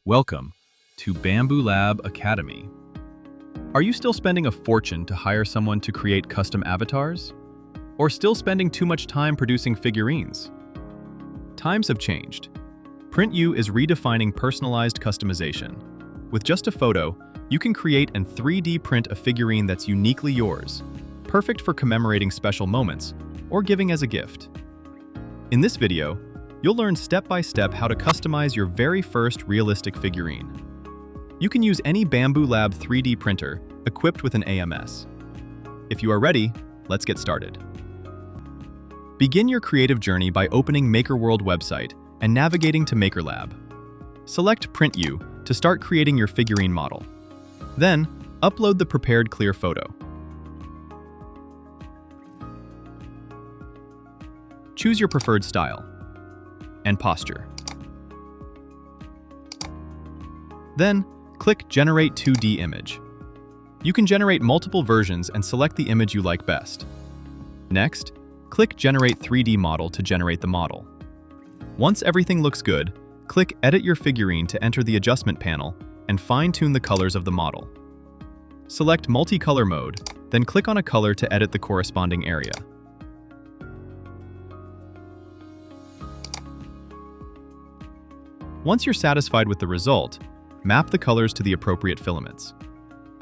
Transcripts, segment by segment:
Welcome to Bambu Lab Academy. Are you still spending a fortune to hire someone to create custom avatars? Or still spending too much time producing figurines? Times have changed. PrintU is redefining personalized customization. With just a photo, you can create and 3D print a figurine that's uniquely yours, perfect for commemorating special moments or giving as a gift. In this video, you'll learn step-by-step how to customize your very first realistic figurine. You can use any Bambu Lab 3D printer equipped with an AMS. If you are ready, let's get started. Begin your creative journey by opening MakerWorld website and navigating to MakerLab. Select PrintU to start creating your figurine model. Then, upload the prepared clear photo. Choose your preferred style and posture. Then, click Generate 2D Image. You can generate multiple versions and select the image you like best. Next, click Generate 3D Model to generate the model. Once everything looks good, click Edit Your Figurine to enter the adjustment panel and fine-tune the colors of the model. Select Multicolor Mode, then click on a color to edit the corresponding area. Once you're satisfied with the result, map the colors to the appropriate filaments.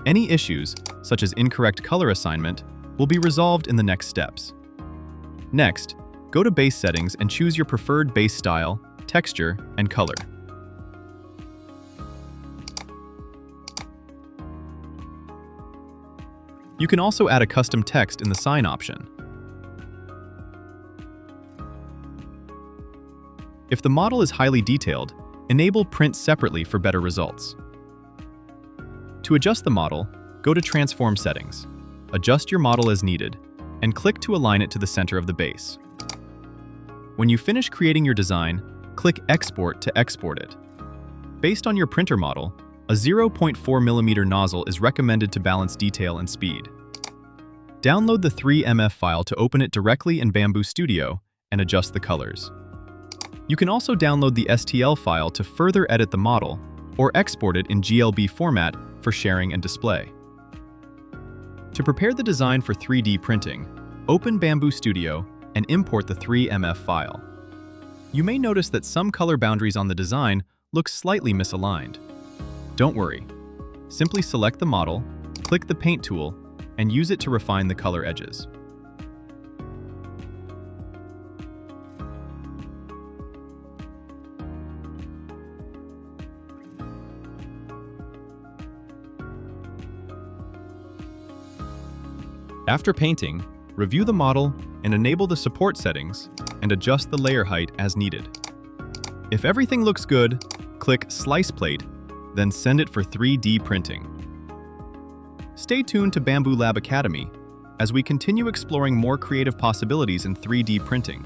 Any issues, such as incorrect color assignment, will be resolved in the next steps. Next, go to Base Settings and choose your preferred base style, texture, and color. You can also add a custom text in the sign option. If the model is highly detailed, enable Print separately for better results. To adjust the model, go to Transform Settings. Adjust your model as needed, and click to align it to the center of the base. When you finish creating your design, click Export to export it. Based on your printer model, a 0.4mm nozzle is recommended to balance detail and speed. Download the 3MF file to open it directly in Bambu Studio and adjust the colors. You can also download the STL file to further edit the model or export it in GLB format for sharing and display. To prepare the design for 3D printing, open Bambu Studio and import the 3MF file. You may notice that some color boundaries on the design look slightly misaligned. Don't worry. Simply select the model, click the Paint tool, and use it to refine the color edges. After painting, review the model and enable the support settings and adjust the layer height as needed. If everything looks good, click Slice Plate, then send it for 3D printing. Stay tuned to Bambu Lab Academy as we continue exploring more creative possibilities in 3D printing.